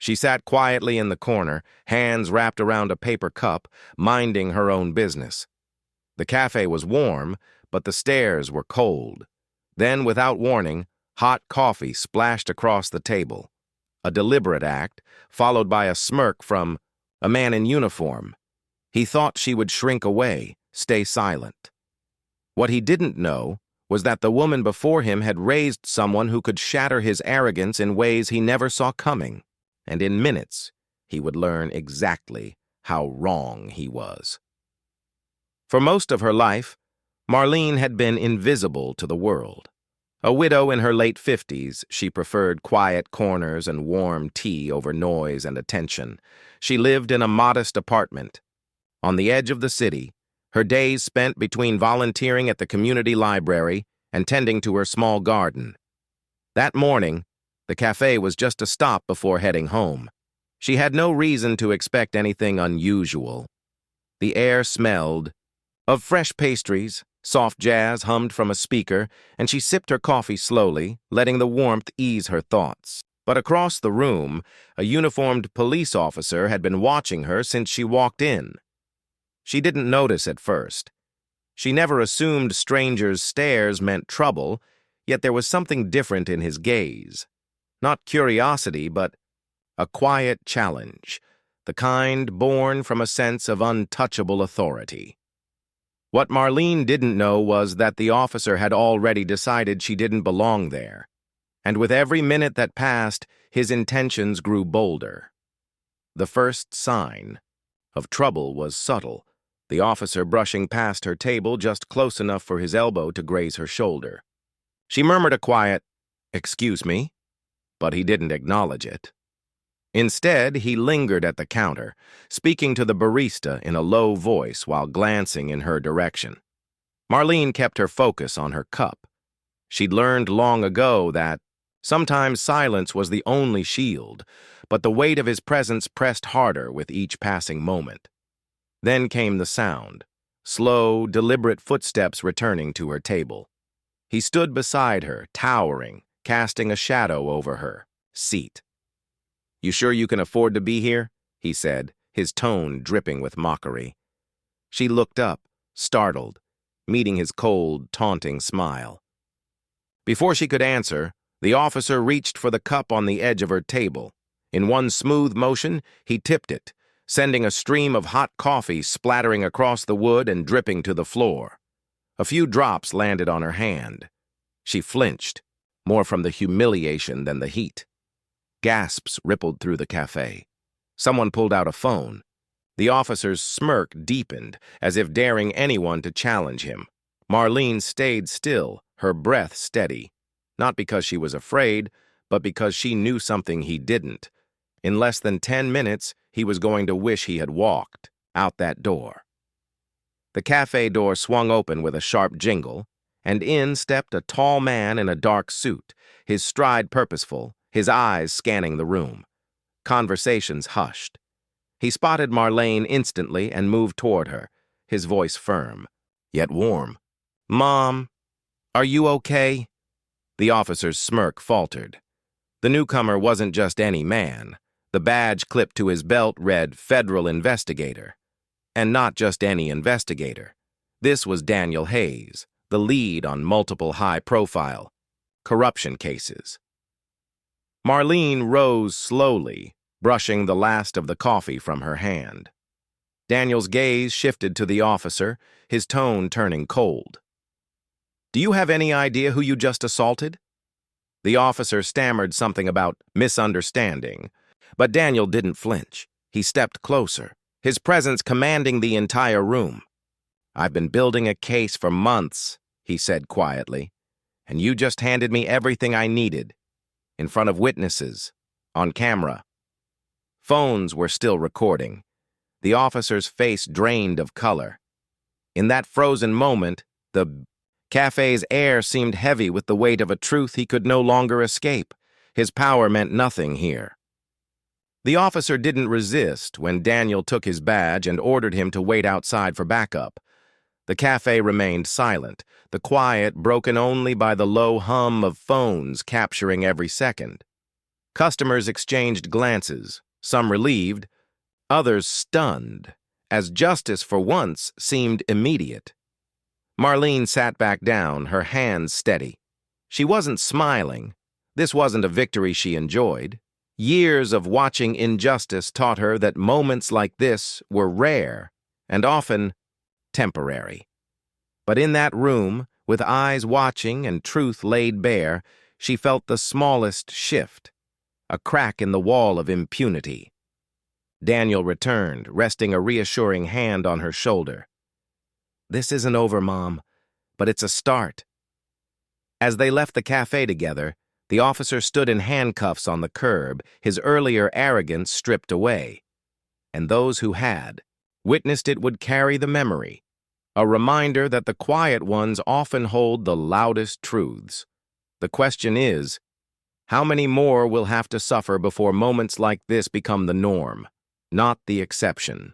She sat quietly in the corner, hands wrapped around a paper cup, minding her own business. The cafe was warm, but the stairs were cold. Then, without warning, hot coffee splashed across the table. A deliberate act, followed by a smirk from a man in uniform. He thought she would shrink away, stay silent. What he didn't know was that the woman before him had raised someone who could shatter his arrogance in ways he never saw coming, and in minutes he would learn exactly how wrong he was. For most of her life, Marlene had been invisible to the world. A widow in her late 50s, she preferred quiet corners and warm tea over noise and attention. She lived in a modest apartment on the edge of the city, her days spent between volunteering at the community library and tending to her small garden. That morning, the cafe was just a stop before heading home. She had no reason to expect anything unusual. The air smelled of fresh pastries, soft jazz hummed from a speaker, and she sipped her coffee slowly, letting the warmth ease her thoughts. But across the room, a uniformed police officer had been watching her since she walked in. She didn't notice at first. She never assumed strangers' stares meant trouble, yet there was something different in his gaze. Not curiosity, but a quiet challenge, the kind born from a sense of untouchable authority. What Marlene didn't know was that the officer had already decided she didn't belong there, and with every minute that passed, his intentions grew bolder. The first sign of trouble was subtle, the officer brushing past her table just close enough for his elbow to graze her shoulder. She murmured a quiet, "Excuse me," but he didn't acknowledge it. Instead, he lingered at the counter, speaking to the barista in a low voice while glancing in her direction. Marlene kept her focus on her cup. She'd learned long ago that sometimes silence was the only shield, but the weight of his presence pressed harder with each passing moment. Then came the sound, slow, deliberate footsteps returning to her table. He stood beside her, towering, casting a shadow over her seat. "You sure you can afford to be here?" he said, his tone dripping with mockery. She looked up, startled, meeting his cold, taunting smile. Before she could answer, the officer reached for the cup on the edge of her table. In one smooth motion, he tipped it, sending a stream of hot coffee splattering across the wood and dripping to the floor. A few drops landed on her hand. She flinched, more from the humiliation than the heat. Gasps rippled through the cafe. Someone pulled out a phone. The officer's smirk deepened, as if daring anyone to challenge him. Marlene stayed still, her breath steady, not because she was afraid, but because she knew something he didn't. In less than 10 minutes, he was going to wish he had walked out that door. The cafe door swung open with a sharp jingle, and in stepped a tall man in a dark suit, his stride purposeful, his eyes scanning the room. Conversations hushed. He spotted Marlene instantly and moved toward her, his voice firm, yet warm. "Mom, are you okay?" The officer's smirk faltered. The newcomer wasn't just any man. The badge clipped to his belt read Federal Investigator. And not just any investigator. This was Daniel Hayes, the lead on multiple high-profile corruption cases. Marlene rose slowly, brushing the last of the coffee from her hand. Daniel's gaze shifted to the officer, his tone turning cold. "Do you have any idea who you just assaulted?" The officer stammered something about misunderstanding, but Daniel didn't flinch. He stepped closer, his presence commanding the entire room. "I've been building a case for months," he said quietly, "and you just handed me everything I needed. In front of witnesses, on camera." Phones were still recording. The officer's face drained of color. In that frozen moment, the cafe's air seemed heavy with the weight of a truth he could no longer escape. His power meant nothing here. The officer didn't resist when Daniel took his badge and ordered him to wait outside for backup. The cafe remained silent, the quiet broken only by the low hum of phones capturing every second. Customers exchanged glances, some relieved, others stunned, as justice for once seemed immediate. Marlene sat back down, her hands steady. She wasn't smiling. This wasn't a victory she enjoyed. Years of watching injustice taught her that moments like this were rare and often temporary. But in that room, with eyes watching and truth laid bare, she felt the smallest shift, a crack in the wall of impunity. Daniel returned, resting a reassuring hand on her shoulder. "This isn't over, Mom, but it's a start." As they left the cafe together, the officer stood in handcuffs on the curb, his earlier arrogance stripped away. And those who had witnessed it would carry the memory, a reminder that the quiet ones often hold the loudest truths. The question is, how many more will have to suffer before moments like this become the norm, not the exception?